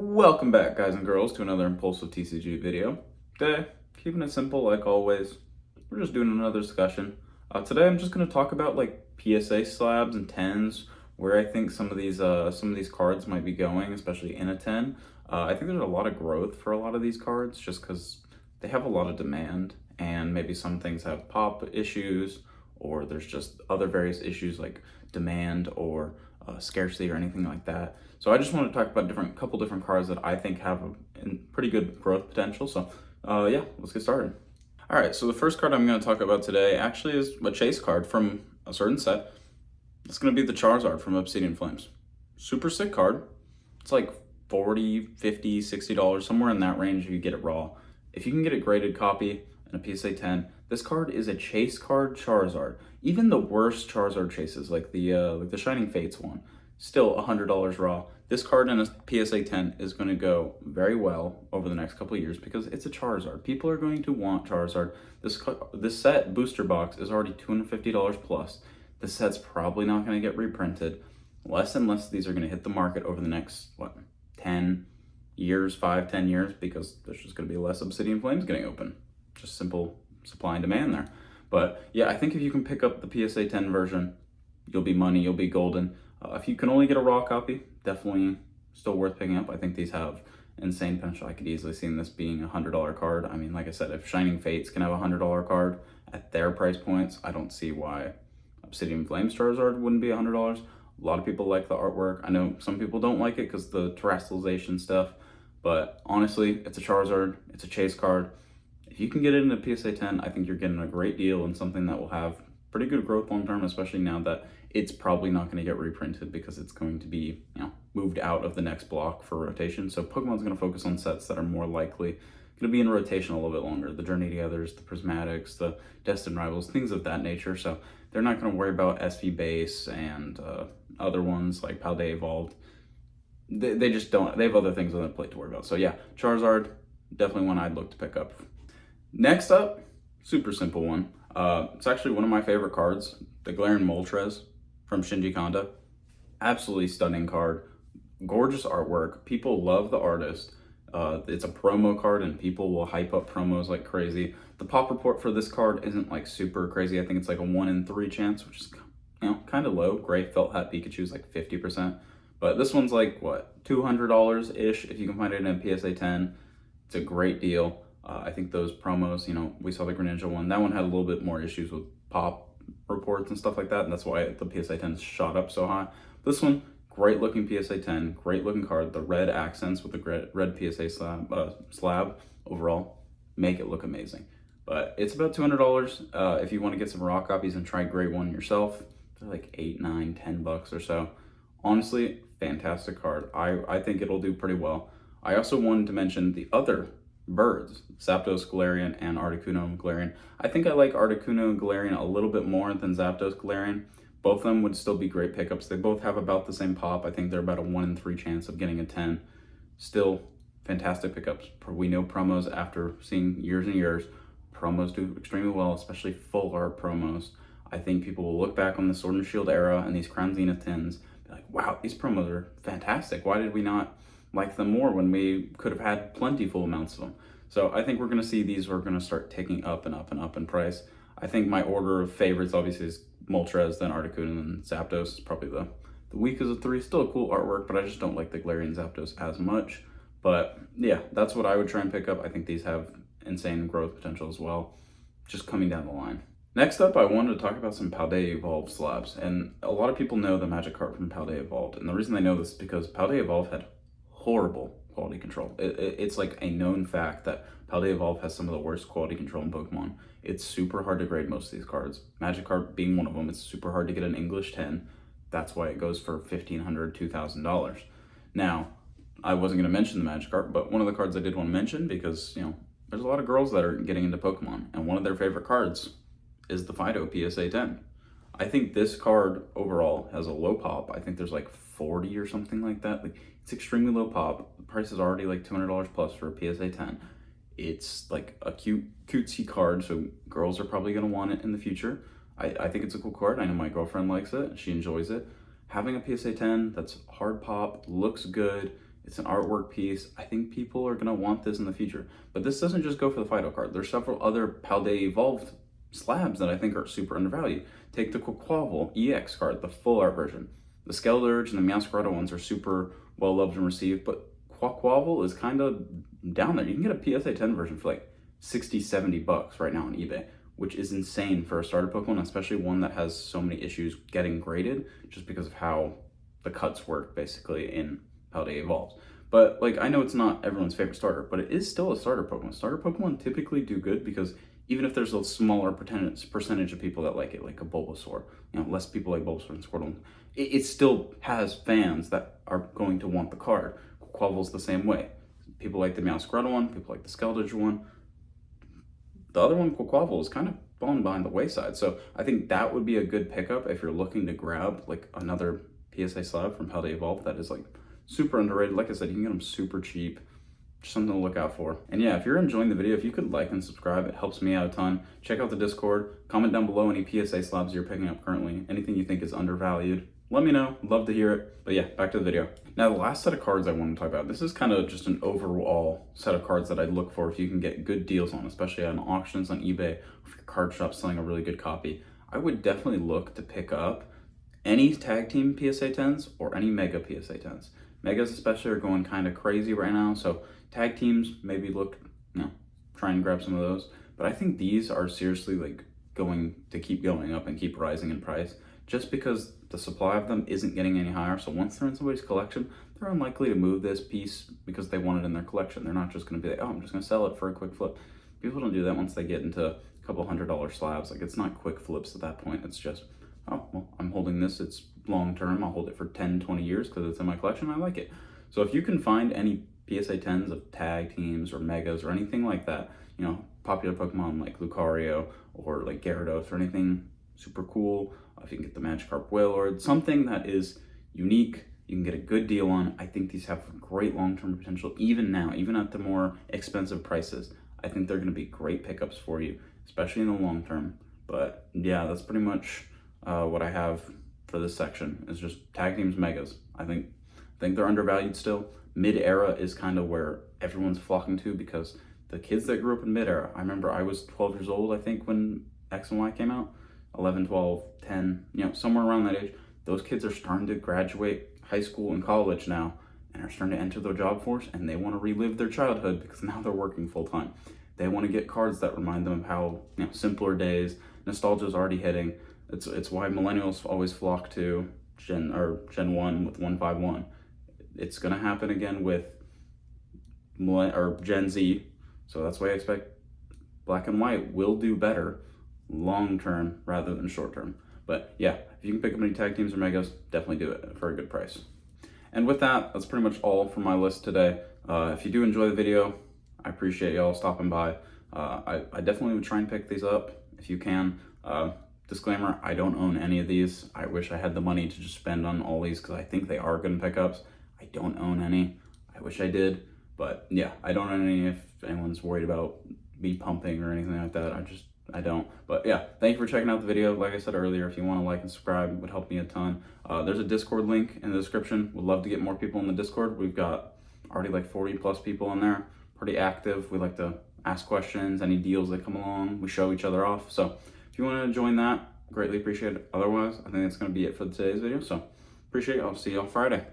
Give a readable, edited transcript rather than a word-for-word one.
Welcome back, guys and girls, to another Impulsive TCG video. Today, keeping it simple like always, we're just doing another discussion. Today I'm just going to talk about like PSA slabs and 10s, where I think some of these cards might be going, especially in a 10. I think there's a lot of growth for a lot of these cards just because they have a lot of demand, and maybe some things have pop issues, or there's just other various issues like demand or scarcity or anything like that. So I just want to talk about couple different cards that I think have a pretty good growth potential. So yeah, let's get started. All right, so the first card I'm going to talk about today actually is a chase card from a certain set. It's going to be the Charizard from Obsidian Flames. Super sick card. It's like $40, $50, $60, somewhere in that range if you get it raw. If you can get a graded copy and a PSA 10, this card is a chase card Charizard. Even the worst Charizard chases, like the Shining Fates one, still $100 raw. This card in a PSA 10 is going to go very well over the next couple of years because it's a Charizard. People are going to want Charizard. This set booster box is already $250 plus. This set's probably not going to get reprinted unless these are going to hit the market over the next 10 years, 5-10 years, because there's just going to be less Obsidian Flames getting open. Just simple supply and demand there. But yeah, I think if you can pick up the PSA 10 version, you'll be money, you'll be golden. If you can only get a raw copy, definitely still worth picking up. I think these have insane potential. I could easily see this being a $100 card. I mean, like I said, if Shining Fates can have a $100 card at their price points, I don't see why Obsidian Flames Charizard wouldn't be $100. A lot of people like the artwork. I know some people don't like it because the terrestrialization stuff, but honestly, it's a Charizard, it's a chase card. If you can get it in a PSA 10, I think you're getting a great deal and something that will have pretty good growth long term, especially now that it's probably not going to get reprinted because it's going to be, moved out of the next block for rotation. So Pokemon's going to focus on sets that are more likely going to be in rotation a little bit longer. The Journey Togethers, the Prismatics, the Destined Rivals, things of that nature. So they're not going to worry about SV Base and other ones like Paldea Evolved. They just don't. They have other things on their plate to worry about. So yeah, Charizard, definitely one I'd look to pick up. Next up, super simple one. It's actually one of my favorite cards, the Galarian Moltres from Shinji Kanda. Absolutely stunning card. Gorgeous artwork. People love the artist. It's a promo card and people will hype up promos like crazy. The pop report for this card isn't like super crazy. I think it's like a 1 in 3 chance, which is kind of low. Gray Felt Hat Pikachu is like 50%. But this one's like, $200-ish if you can find it in a PSA 10. It's a great deal. I think those promos, we saw the Greninja one. That one had a little bit more issues with pop reports and stuff like that, and that's why the PSA 10 shot up so high. This one, great looking PSA 10, great looking card. The red accents with the red PSA slab overall make it look amazing. But it's about $200 if you want to get some raw copies and try grade one yourself. They're like $8, $9, $10 or so. Honestly, fantastic card. I think it'll do pretty well. I also wanted to mention the other birds, Zapdos Galarian and Articuno Galarian. I think I like Articuno Galarian a little bit more than Zapdos Galarian. Both of them would still be great pickups. They both have about the same pop. I think they're about a 1 in 3 chance of getting a 10. Still fantastic pickups. We know promos, after seeing years and years, promos do extremely well, especially full art promos. I think people will look back on the Sword and Shield era and these Crown Zenith 10s, be like, wow, these promos are fantastic. Why did we not like them more when we could have had plentiful amounts of them? So I think we're going to see these are going to start ticking up and up and up in price. I think my order of favorites obviously is Moltres, then Articuno, and Zapdos is probably the weakest of three. Still a cool artwork, but I just don't like the Galarian Zapdos as much. But yeah, that's what I would try and pick up. I think these have insane growth potential as well, just coming down the line. Next up, I wanted to talk about some Paldea Evolved slabs, and a lot of people know the Magic card from Paldea Evolved, and the reason they know this is because Paldea Evolved had horrible quality control. It's like a known fact that Paldea Evolved has some of the worst quality control in Pokemon. It's super hard to grade most of these cards. Magic card being one of them, it's super hard to get an English 10. That's why it goes for $1,500, $2,000. Now, I wasn't going to mention the Magic card, but one of the cards I did want to mention because, there's a lot of girls that are getting into Pokemon, and one of their favorite cards is the Fido PSA 10. I think this card overall has a low pop. I think there's like 40 or something like that. It's extremely low pop. The price is already like $200 plus for a PSA 10. It's like a cutesy card, so girls are probably going to want it in the future. I think it's a cool card. I know my girlfriend likes it. She enjoys it. Having a PSA 10 that's hard pop, looks good, It's an artwork piece. I think people are gonna want this in the future. But this doesn't just go for the Fido card. There's several other Paldea Evolved slabs that I think are super undervalued. Take the Quaquaval EX card, the full art version. The Skeldurge and the Meowscarada ones are super well loved and received, but Quaquaval is kind of down there. You can get a PSA 10 version for like 60, 70 bucks right now on eBay, which is insane for a starter Pokemon, especially one that has so many issues getting graded just because of how the cuts work basically in Paldea Evolved. But like, I know it's not everyone's favorite starter, but it is still a starter Pokemon. Starter Pokemon typically do good because even if there's a smaller percentage of people that like it, like a Bulbasaur, less people like Bulbasaur and Squirtle, it still has fans that are going to want the card. Quavel's the same way. People like the Meowscarada one, people like the Skeldurge one. The other one, Quaquaval, is kind of falling behind the wayside. So I think that would be a good pickup if you're looking to grab like another PSA slab from Paldea Evolved that is like super underrated. Like I said, you can get them super cheap. Just something to look out for. And yeah, if you're enjoying the video, if you could like and subscribe, it helps me out a ton. Check out the Discord. Comment down below any PSA slabs you're picking up currently. Anything you think is undervalued. Let me know. Love to hear it. But yeah, back to the video. Now, the last set of cards I want to talk about, this is kind of just an overall set of cards that I'd look for if you can get good deals on, especially on auctions on eBay, or if your card shop's selling a really good copy. I would definitely look to pick up any tag team PSA 10s or any mega PSA 10s. Megas especially are going kind of crazy right now, so tag teams, maybe look, try and grab some of those. But I think these are seriously like going to keep going up and keep rising in price just because the supply of them isn't getting any higher. So once they're in somebody's collection, they're unlikely to move this piece because they want it in their collection. They're not just going to be like, oh, I'm just going to sell it for a quick flip. People don't do that once they get into a couple $100 slabs. Like, it's not quick flips at that point. It's just, oh, well, I'm holding this. It's long term. I'll hold it for 10, 20 years because it's in my collection. I like it. So if you can find any PSA 10s of tag teams or megas or anything like that, popular Pokemon like Lucario or like Gyarados or anything super cool, if you can get the Magikarp Wailord, something that is unique, you can get a good deal on. I think these have great long-term potential even now, even at the more expensive prices. I think they're going to be great pickups for you, especially in the long term. But yeah, that's pretty much what I have for this section, is just tag teams, megas. I think they're undervalued still. Mid-era is kind of where everyone's flocking to because the kids that grew up in mid-era, I remember I was 12 years old, I think, when X and Y came out, 11, 12, 10, somewhere around that age. Those kids are starting to graduate high school and college now and are starting to enter the job force, and they want to relive their childhood because now they're working full time. They want to get cards that remind them of how simpler days. Nostalgia is already hitting. It's why millennials always flock to Gen 1 with 151. It's gonna happen again with Gen Z. So that's why I expect Black and White will do better long term rather than short term. But yeah, if you can pick up any tag teams or megas, definitely do it for a good price. And with that, that's pretty much all for my list today. If you do enjoy the video, I appreciate y'all stopping by. I definitely would try and pick these up if you can. Disclaimer, I don't own any of these. I wish I had the money to just spend on all these because I think they are good pickups. I don't own any. I wish I did. But yeah, I don't own any if anyone's worried about me pumping or anything like that. I don't. But yeah, thank you for checking out the video. Like I said earlier, if you want to like and subscribe, it would help me a ton. There's a Discord link in the description. Would love to get more people in the Discord. We've got already like 40 plus people in there. Pretty active. We like to ask questions, any deals that come along. We show each other off. So if you want to join that, greatly appreciate it. Otherwise, I think that's going to be it for today's video. So appreciate it. I'll see you on Friday.